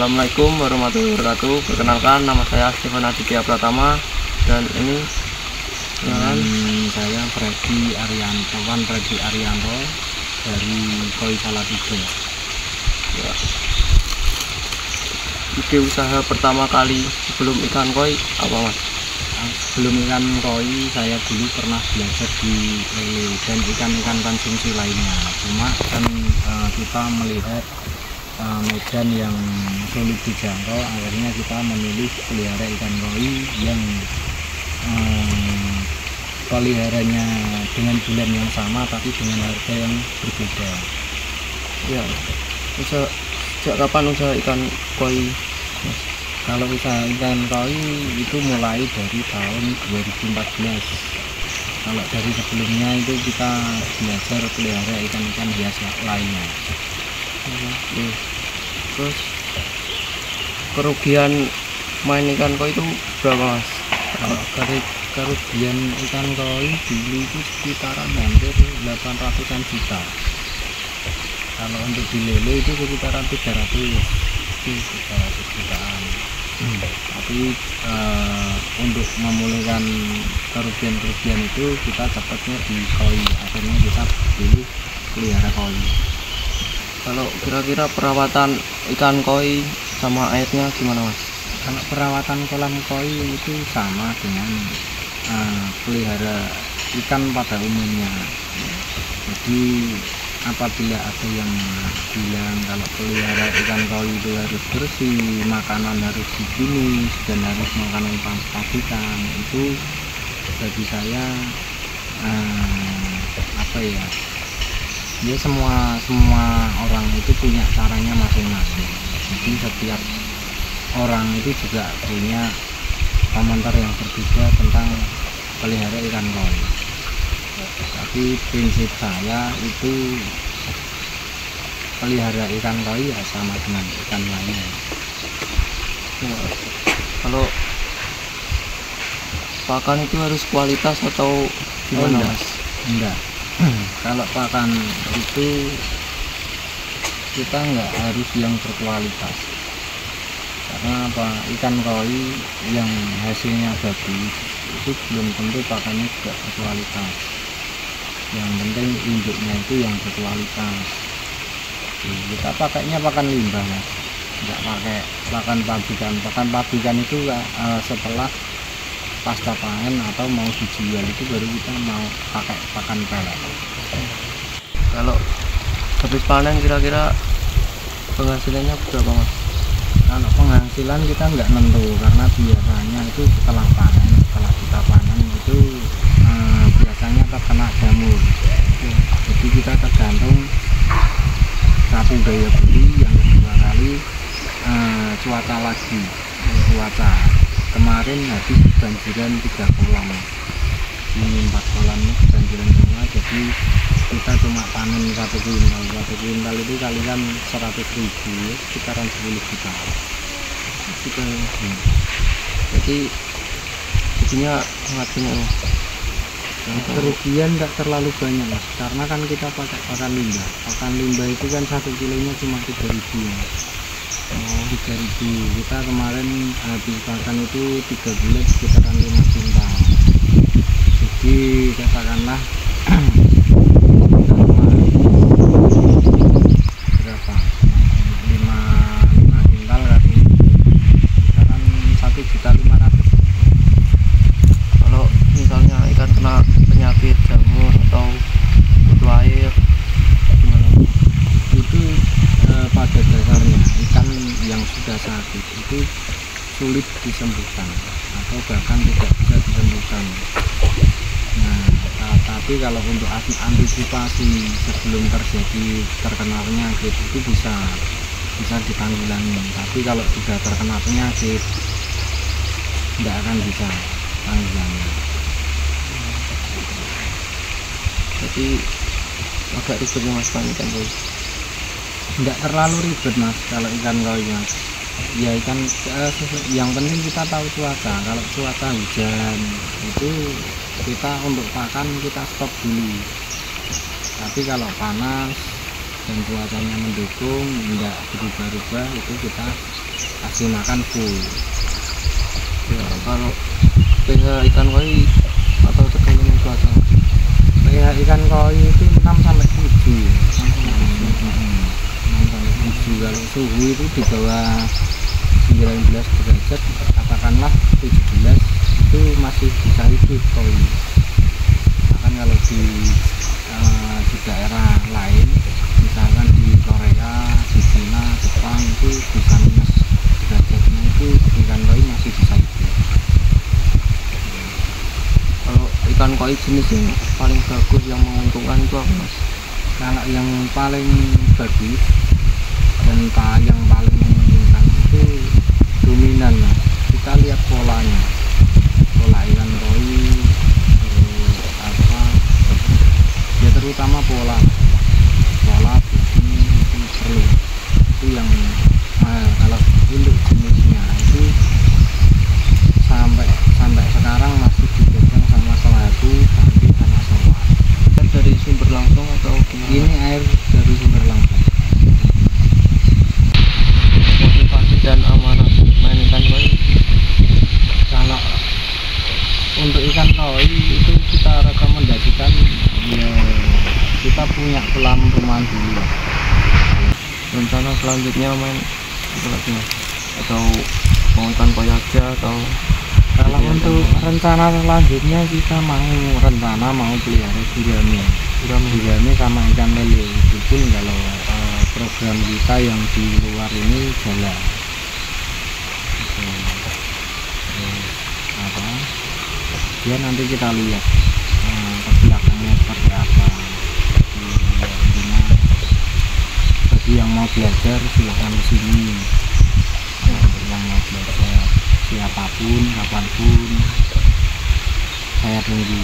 Assalamualaikum warahmatullahi wabarakatuh. Perkenalkan, nama saya Stefan Aditya Pratama dan ini saya Freddy Arianto dari Koi Salatiga. Ya. Ide usaha pertama kali sebelum ikan koi apa, Mas? Sebelum ikan koi saya dulu pernah belajar di lele dan ikan-ikan konsumsi lainnya. Cuma kan kita melihat medan yang sulit dijangkau, akhirnya kita memilih pelihara ikan koi yang peliharanya dengan bulan yang sama tapi dengan harga yang berbeda. Ya. Sejak kapan usaha ikan koi, Mas? Kalau usaha ikan koi itu mulai dari tahun 2014. Kalau dari sebelumnya itu kita belajar pelihara ikan-ikan hias lainnya. Terus kerugian main ikan koi itu berapa, Mas? Kalau kerugian ikan koi dulu itu sekitaran hampir 800-an juta. Kalau untuk di lele itu sekitaran 300 jutaan. Tapi untuk memulihkan kerugian itu kita cepatnya di koi, akhirnya kita pilih pelihara koi. Kalau kira-kira perawatan ikan koi sama airnya gimana, Mas? Kalau perawatan kolam koi itu sama dengan pelihara ikan pada umumnya. Jadi apabila ada yang bilang kalau pelihara ikan koi itu harus bersih, makanan harus higienis dan harus makanan pabrikan, itu bagi saya ya semua orang itu punya caranya masing-masing. Jadi setiap orang itu juga punya komentar yang berbeda tentang pelihara ikan koi. Tapi prinsip saya itu pelihara ikan koi ya sama dengan ikan lainnya. Ya. Kalau pakan itu harus kualitas atau gimana, Mas? Enggak. Kalau pakan itu kita enggak harus yang berkualitas. Karena apa? Ikan koi yang hasilnya bagus itu belum tentu pakannya juga berkualitas. Yang penting induknya itu yang berkualitas. Kita pakainya pakan limbah, Mas. Enggak pakai pakan pabrikan. Pakan pabrikan itu setelah pasca panen atau mau dijual itu baru kita mau pakai pakan pelet. Kalau habis panen kira-kira penghasilannya berapa, Mas? Kalau penghasilan kita nggak nentu, karena biasanya itu setelah kita panen itu biasanya terkena jamur. Jadi kita tergantung satu daya beli, yang kedua kali cuaca. Kemarin habis banjiran 3 kolam, ini 4 kolam ini banjiran semua, jadi kita cuma panen 1 kuintal itu kalikan 100.000, sekitaran 10 juta. Jadi jadinya sangat banyak, Mas. Kerugian tidak terlalu banyak, Mas, karena kan kita pakai pakan limbah itu kan 1 kilonya cuma 3.000, Mas. 3.000. Kita kemarin habis pakan itu 3 bulan sekitaran 5 kuintal. Jadi katakanlah berapa? 5 kuintal kali sekitaran 1.500.000. Kalau misalnya ikan kena penyakit jamur atau butuh air gimana? Itu pada dasarnya ikan yang sudah sakit itu sulit disembuhkan atau bahkan tidak bisa disembuhkan. Nah, tapi kalau untuk antisipasi sebelum terkena penyakit itu bisa ditanggulangi. Tapi kalau sudah terkena penyakit tidak akan bisa tanggulangi. Jadi agak ribet, Mas, ikan koi. Enggak terlalu ribet, Mas, kalau ikan koi, Mas. Ya ikan yang penting kita tahu cuaca. Kalau cuaca hujan itu kita untuk pakan kita stop dulu. Tapi kalau panas dan cuacanya mendukung, enggak berubah-ubah, itu kita kasih makan full. Ya, kalau pH ikan koi atau tergantung cuaca. pH ikan koi itu 6 sampai 7. 6 sampai 7. Kalau suhu itu di bawah 19 derajat, katakanlah 17, itu masih bisa hidup koi. Bahkan kalau di daerah lain, misalkan di Korea, di Cina, Jepang, itu bisa minus derajatnya, itu ikan koi masih bisa hidup. Kalau ikan koi jenis yang paling bagus yang menguntungkan itu apa mas? Kalau yang paling bagus dan yang paling menguntungkan itu dominan, Mas. Kita lihat polanya, pola ikan koi, terus ya terutama pola budi itu perlu, itu yang kalau untuk jenisnya itu sampai sekarang masih dipegang sama selaku, sampai sama soa. Dari sumber langsung atau gimana? Ini air dari sumber langsung. Motivasi dan amanah main ikan koi. Kalau untuk ikan koi itu kita rekomendasikan ya kita punya kolam rumahan dulu. Rencana selanjutnya main apa lagi mas? Atau mau ikan koi aja atau Kalau untuk rencana selanjutnya kita mau pelihara gurame sama ikan lele. Itu pun kalau program kita yang di luar ini jalan. Ya nanti kita lihat ke belakangnya seperti apa. Intinya bagi yang mau belajar silahkan kesini. Untuk yang mau belajar siapapun, kapanpun, saya tunggu.